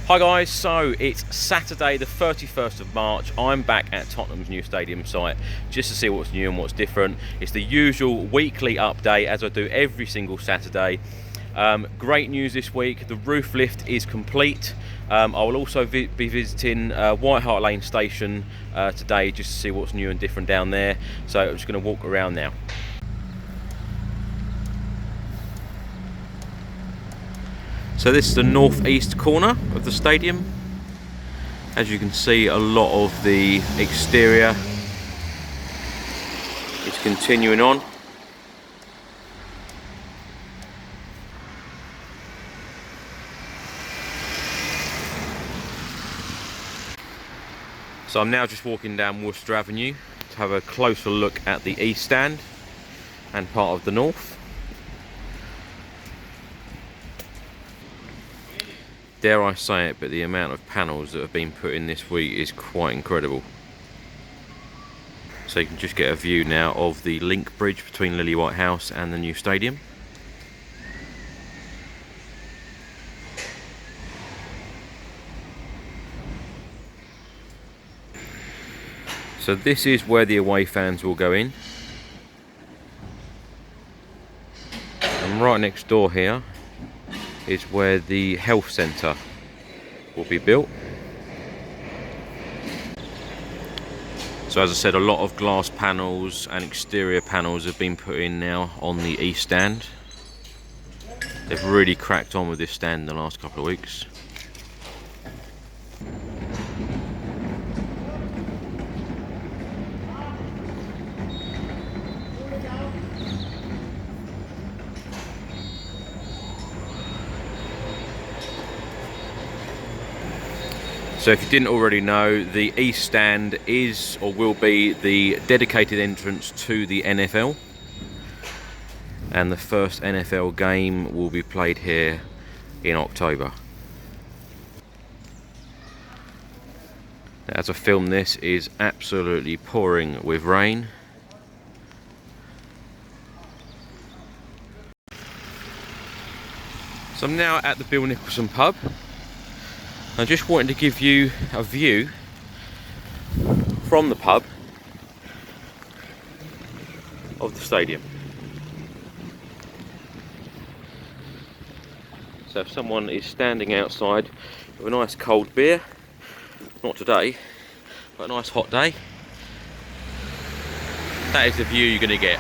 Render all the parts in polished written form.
Hi guys, so it's Saturday the 31st of March. I'm back at Tottenham's new stadium site just to see what's new and what's different. It's the usual weekly update as I do every single Saturday. Great news this week, the roof lift is complete. I will also be visiting White Hart Lane station today just to see what's new and different down there. So I'm just going to walk around now. So this is the northeast corner of the stadium. As you can see, a lot of the exterior is continuing on. So I'm now just walking down Worcester Avenue to have a closer look at the east stand and part of the north. Dare I say it, but the amount of panels that have been put in this week is quite incredible. So you can just get a view now of the link bridge between Lily-White House and the new stadium. So this is where the away fans will go in. And right next door here is where the health centre will be built. So as I said, a lot of glass panels and exterior panels have been put in now on the east stand. They've really cracked on with this stand in the last couple of weeks. So if you didn't already know, the east stand is or will be the dedicated entrance to the NFL, and the first NFL game will be played here in October. As I film this, is absolutely pouring with rain. So I'm now at the Bill Nicholson pub. I just wanted to give you a view from the pub of the stadium. So if someone is standing outside with a nice cold beer, not today, but a nice hot day, that is the view you're going to get.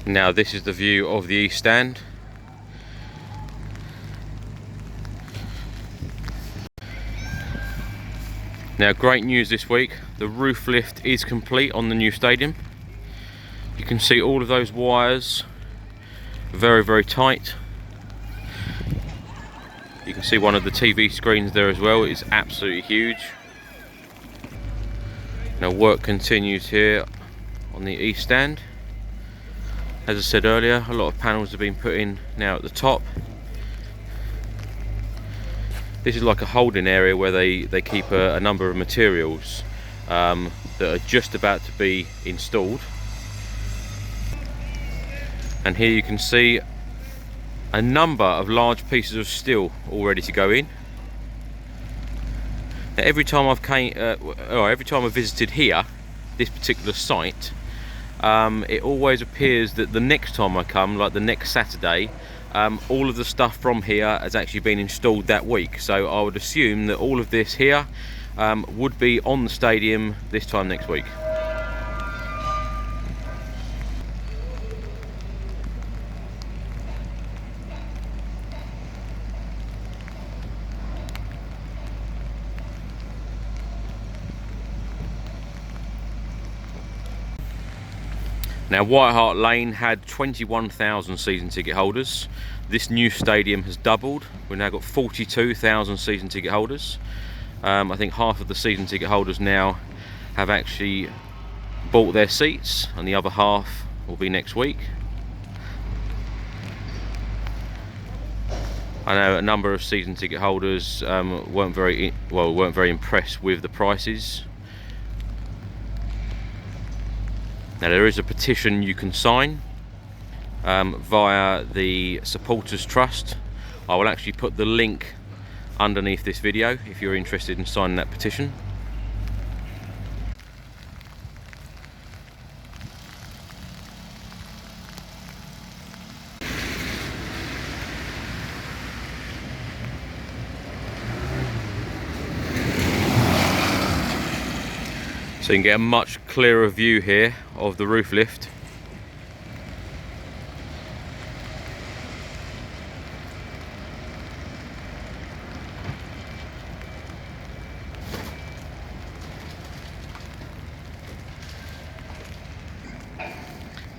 Now this is the view of the east stand. Now, great news this week, the roof lift is complete on the new stadium. You can see all of those wires very, very tight. You can see one of the TV screens there as well. It's absolutely huge. Now work continues here on the east stand. As I said earlier, a lot of panels have been put in now at the top. This is like a holding area where they keep a number of materials that are just about to be installed. And here you can see a number of large pieces of steel all ready to go in. Now, every time I've visited here, this particular site, it always appears that the next time I come, like the next Saturday, all of the stuff from here has actually been installed that week. So I would assume that all of this here would be on the stadium this time next week. Now, White Hart Lane had 21,000 season ticket holders. This new stadium has doubled. We've now got 42,000 season ticket holders. I think half of the season ticket holders now have actually bought their seats, and the other half will be next week. I know a number of season ticket holders weren't very impressed with the prices. Now there is a petition you can sign via the Supporters Trust I will actually put the link underneath this video if you're interested in signing that petition. So you can get a much clearer view here of the roof lift.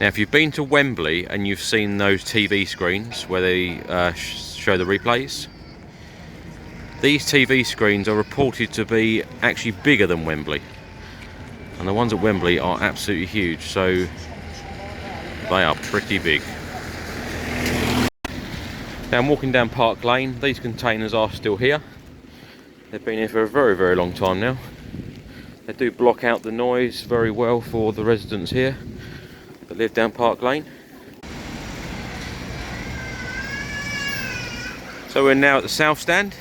Now if you've been to Wembley and you've seen those TV screens where they show the replays, these TV screens are reported to be actually bigger than Wembley. And the ones at Wembley are absolutely huge, so they are pretty big. Now I'm walking down Park Lane. These containers are still here. They've been here for a very, very long time now. They do block out the noise very well for the residents here that live down Park Lane. So we're now at the South Stand.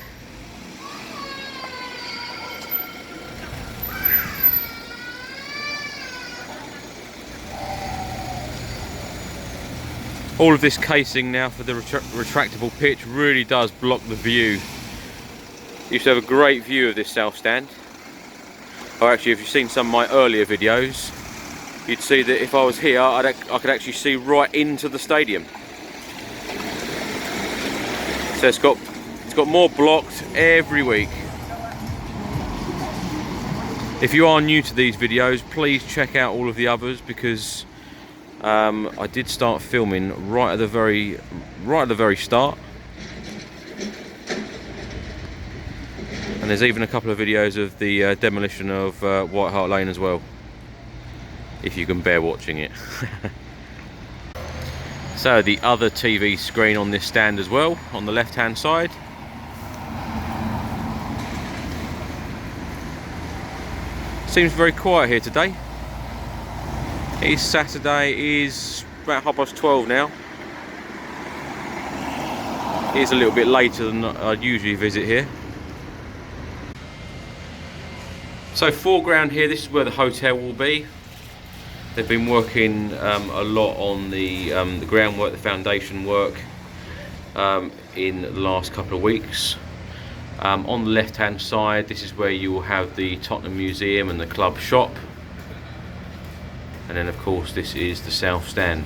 All of this casing now for the retractable pitch really does block the view. You used to have a great view of this South Stand. Or actually, if you've seen some of my earlier videos, you'd see that if I was here, I could actually see right into the stadium. So it's got more blocked every week. If you are new to these videos, please check out all of the others, because I did start filming right at the very start, and there's even a couple of videos of the demolition of White Hart Lane as well, if you can bear watching it. So the other TV screen on this stand as well, on the left hand side. Seems very quiet here today. It's Saturday, it is about 12:30 now. It is a little bit later than I'd usually visit here. So foreground here, this is where the hotel will be. They've been working a lot on the groundwork, the foundation work in the last couple of weeks. On the left hand side, this is where you will have the Tottenham Museum and the club shop. And then of course this is the South Stand.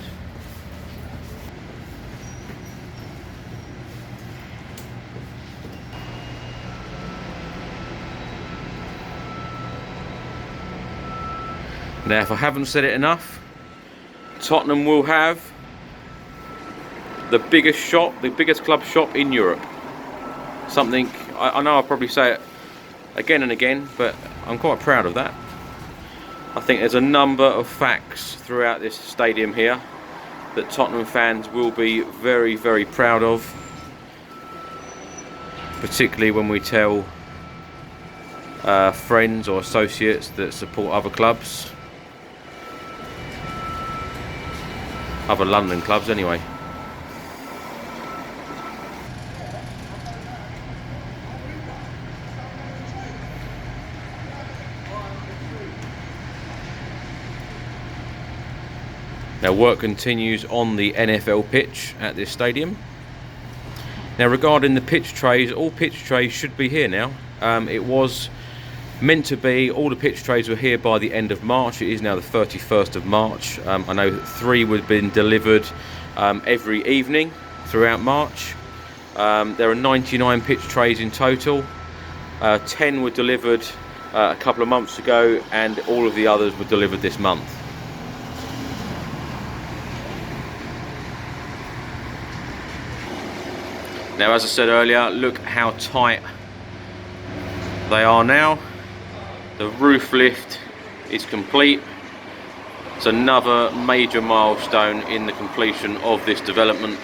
Now if I haven't said it enough, Tottenham will have the biggest shop, the biggest club shop in Europe. Something, I know I'll probably say it again and again, but I'm quite proud of that. I think there's a number of facts throughout this stadium here that Tottenham fans will be very, very proud of, particularly when we tell friends or associates that support other clubs, other London clubs anyway. Now work continues on the NFL pitch at this stadium. Now regarding the pitch trays, all pitch trays should be here now. It was meant to be, all the pitch trays were here by the end of March. It is now the 31st of March. I know that 3 would have been delivered every evening throughout March. There are 99 pitch trays in total. 10 were delivered a couple of months ago, and all of the others were delivered this month. Now, as I said earlier, look how tight they are now. The roof lift is complete. It's another major milestone in the completion of this development.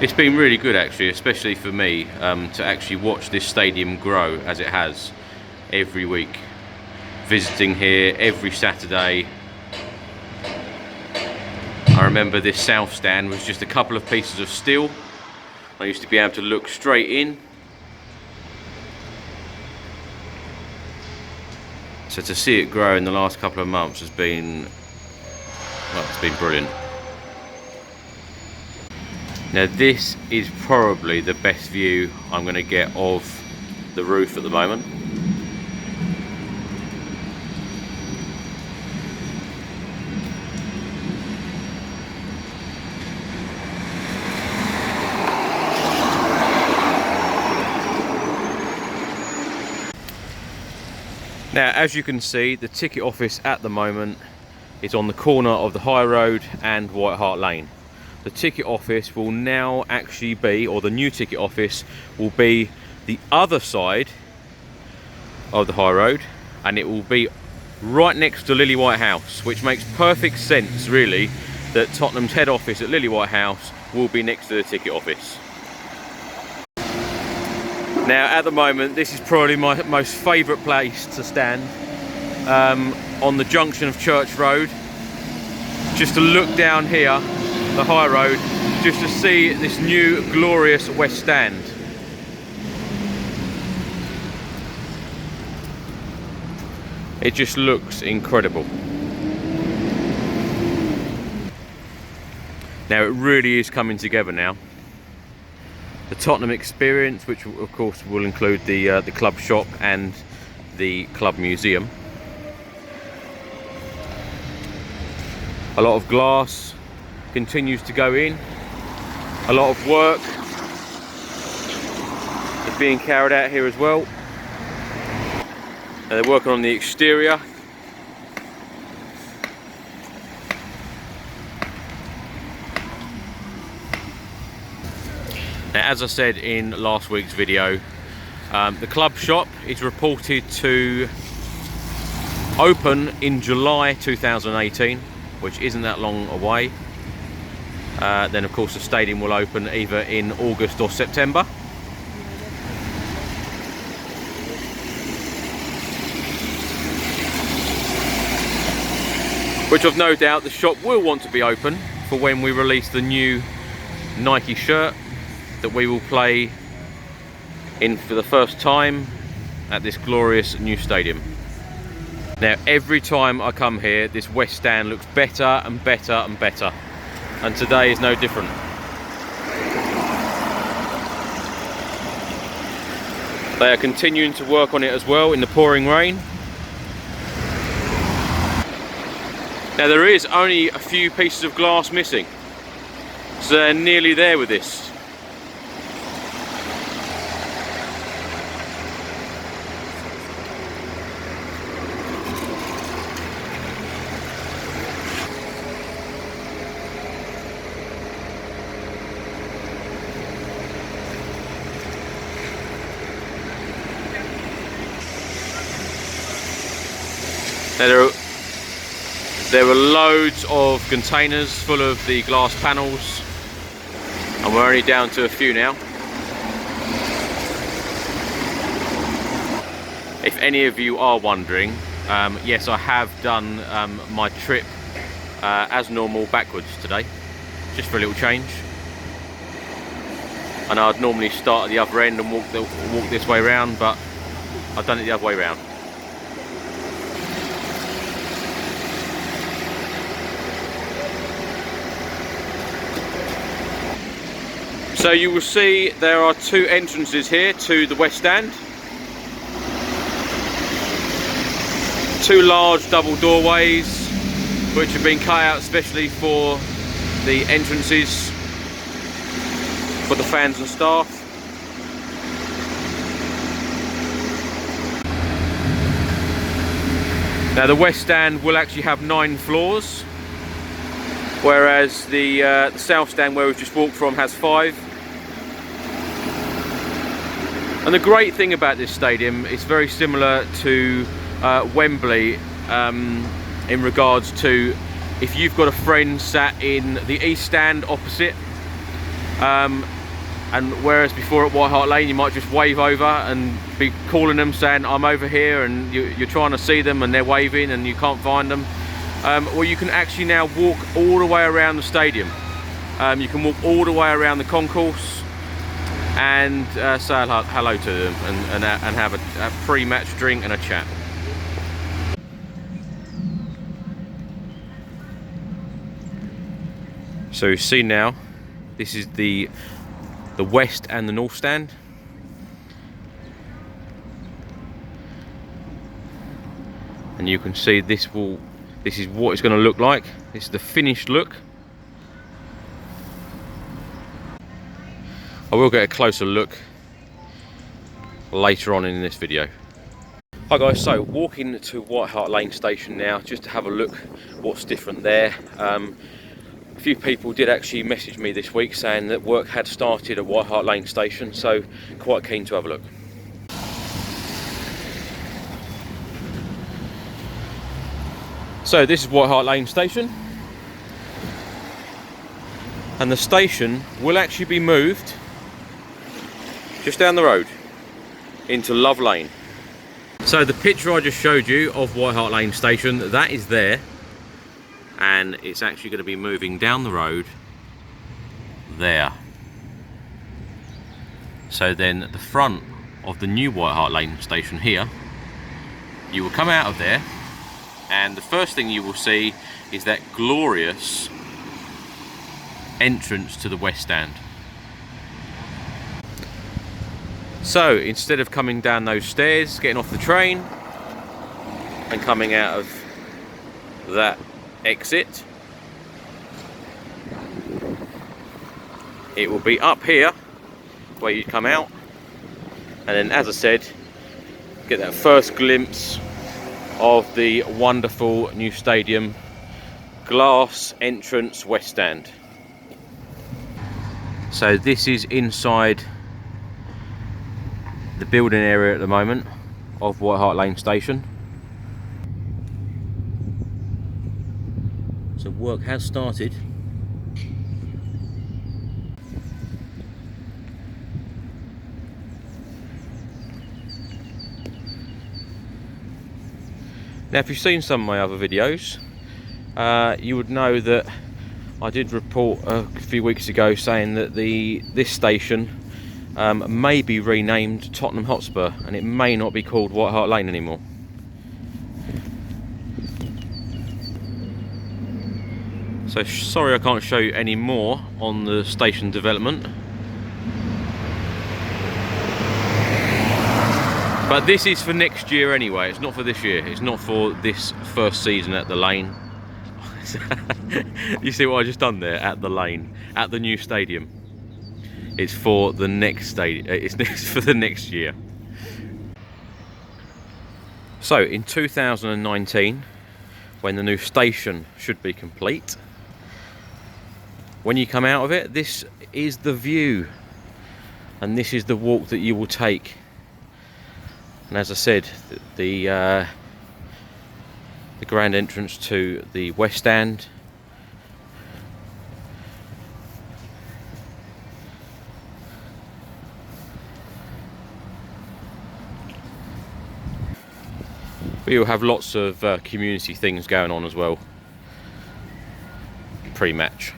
It's been really good actually, especially for me, to actually watch this stadium grow as it has every week. Visiting here every Saturday. I remember this south stand was just a couple of pieces of steel. I used to be able to look straight in. So to see it grow in the last couple of months has been, well, it's been brilliant. Now this is probably the best view I'm going to get of the roof at the moment. Now, as you can see, the ticket office at the moment is on the corner of the High Road and White Hart Lane. The ticket office will now actually be, or the new ticket office will be the other side of the High Road, and it will be right next to Lily White House, which makes perfect sense really that Tottenham's head office at Lily White House will be next to the ticket office. Now at the moment this is probably my most favourite place to stand, on the junction of Church Road, just to look down here, the High Road, just to see this new glorious West Stand. It just looks incredible. Now it really is coming together now. The Tottenham experience, which of course will include the club shop and the club museum. A lot of glass continues to go in. A lot of work is being carried out here as well. They're working on the exterior. Now, as I said in last week's video, the club shop is reported to open in July 2018, which isn't that long away. Then of course the stadium will open either in August or September. Which I've no doubt the shop will want to be open for when we release the new Nike shirt that we will play in for the first time at this glorious new stadium. Now every time I come here, this West Stand looks better and better and better, and today is no different. They are continuing to work on it as well in the pouring rain. Now there is only a few pieces of glass missing, so they're nearly there with this. Now there were loads of containers full of the glass panels, and we're only down to a few now. If any of you are wondering, yes, I have done my trip as normal backwards today, just for a little change. And I'd normally start at the other end and walk this way round, but I've done it the other way round. So you will see there are two entrances here to the West Stand. Two large double doorways which have been cut out especially for the entrances for the fans and staff. Now the West Stand will actually have 9 floors, whereas the South Stand where we've just walked from has 5. And the great thing about this stadium is very similar to Wembley in regards to if you've got a friend sat in the East Stand opposite, and whereas before at White Hart Lane you might just wave over and be calling them saying I'm over here, and you're trying to see them and they're waving and you can't find them. Well, you can actually now walk all the way around the stadium. You can walk all the way around the concourse and say hello to them and have a pre-match drink and a chat. So you see now, this is the west and the north stand. And you can see this is what it's going to look like. This is the finished look. I will get a closer look later on in this video. Hi guys, so walking to White Hart Lane station now just to have a look what's different there. A few people did actually message me this week saying that work had started at White Hart Lane station, so quite keen to have a look. So this is White Hart Lane station, and the station will actually be moved just down the road into Love Lane. So the picture I just showed you of White Hart Lane station, that is there, and it's actually going to be moving down the road there. So then the front of the new White Hart Lane station here, you will come out of there, and the first thing you will see is that glorious entrance to the west stand. So instead of coming down those stairs, getting off the train and coming out of that exit, it will be up here where you come out, and then, as I said, get that first glimpse of the wonderful new stadium, glass entrance west stand. So this is inside the building area at the moment of White Hart Lane station. So work has started. Now, if you've seen some of my other videos, you would know that I did report a few weeks ago saying that this station may be renamed Tottenham Hotspur, and it may not be called White Hart Lane anymore. So sorry I can't show you any more on the station development, but this is for next year anyway. It's not for this year. It's not for this first season at the lane. You see what I just done there? At the lane, at the new stadium. It's for the next stadium. It's for the next year. So in 2019, when the new station should be complete, when you come out of it, this is the view, and this is the walk that you will take. And as I said, the grand entrance to the west stand, but you'll have lots of community things going on as well pre-match.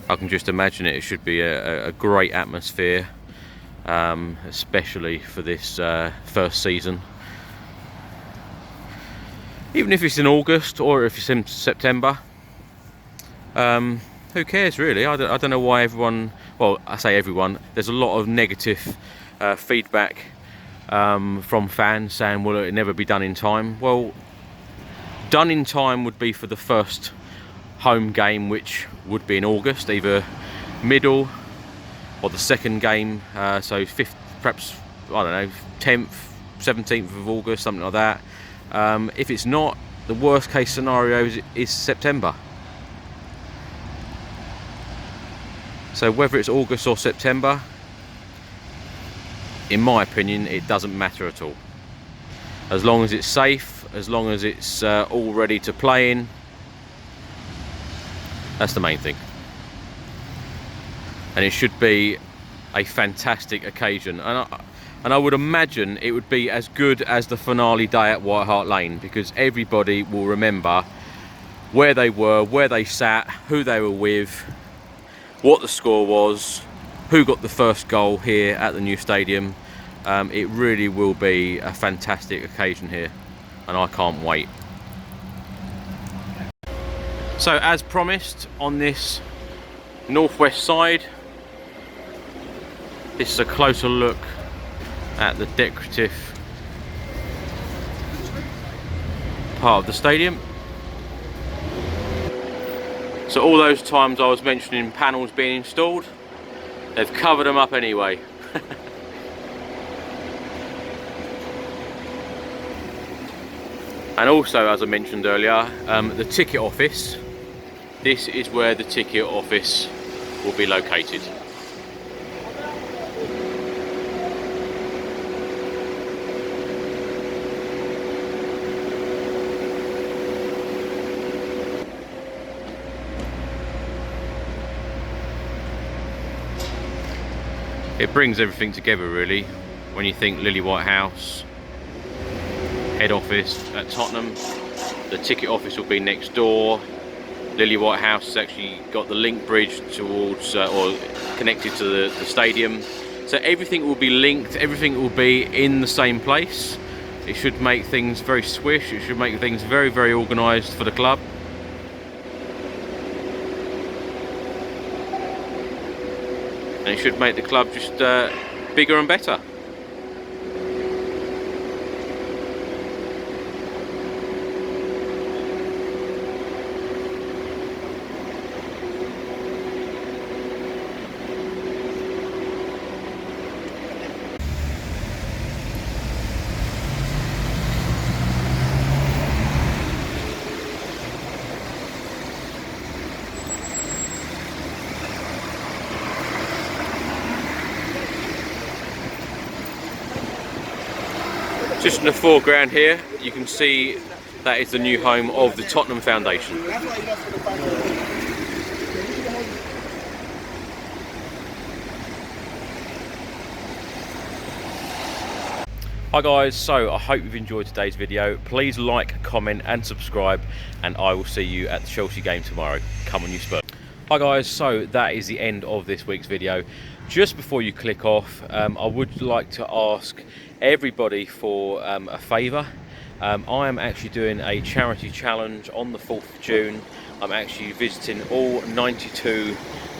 I can just imagine it should be a great atmosphere, especially for this first season. Even if it's in August or if it's in September, who cares really? I don't know why everyone, well, I say everyone, there's a lot of negative feedback from fans saying, well, it'll never be done in time. Well, done in time would be for the first home game, which would be in August, either middle or the second game, so 5th, perhaps, I don't know, 10th, 17th of August, something like that. If it's not, the worst case scenario is September. So whether it's August or September, in my opinion, it doesn't matter at all. As long as it's safe, as long as it's all ready to play in, that's the main thing. And it should be a fantastic occasion. And and I would imagine it would be as good as the finale day at White Hart Lane, because everybody will remember where they were, where they sat, who they were with, what the score was, who got the first goal here at the new stadium. It really will be a fantastic occasion here, and I can't wait. So as promised, on this northwest side, this is a closer look at the decorative part of the stadium. So all those times I was mentioning panels being installed, they've covered them up anyway. And also, as I mentioned earlier, the ticket office, this is where the ticket office will be located. It brings everything together really, when you think Lily White House, head office at Tottenham, the ticket office will be next door. Lily White House has actually got the link bridge towards or connected to the stadium, so everything will be linked, everything will be in the same place. It should make things very swish, it should make things very, very organised for the club. And it should make the club just bigger and better. Just in the foreground here, you can see that is the new home of the Tottenham Foundation. Hi guys, so I hope you've enjoyed today's video. Please like, comment and subscribe, and I will see you at the Chelsea game tomorrow. Come on you Spurs. Hi guys, so that is the end of this week's video. Just before you click off, I would like to ask everybody for a favour. I am actually doing a charity challenge on the 4th of June. I'm actually visiting all 92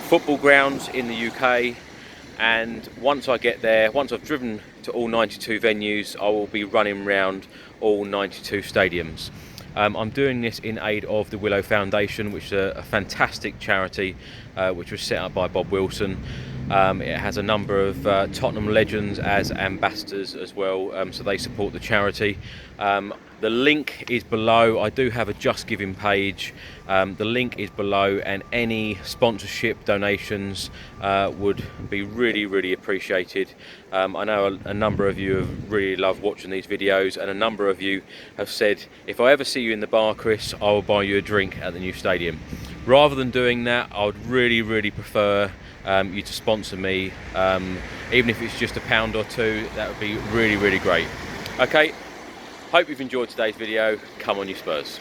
football grounds in the UK, and once I get there, once I've driven to all 92 venues, I will be running around all 92 stadiums. I'm doing this in aid of the Willow Foundation, which is a fantastic charity which was set up by Bob Wilson. It has a number of Tottenham legends as ambassadors as well, so they support the charity. The link is below. I do have a Just Giving page. The link is below, and any sponsorship donations would be really, really appreciated. I know a number of you have really loved watching these videos, and a number of you have said, if I ever see you in the bar, Chris, I will buy you a drink at the new stadium. Rather than doing that, I would really, really prefer you to sponsor me, even if it's just £1 or £2. That would be really, really great. Okay, hope you've enjoyed today's video. Come on you Spurs.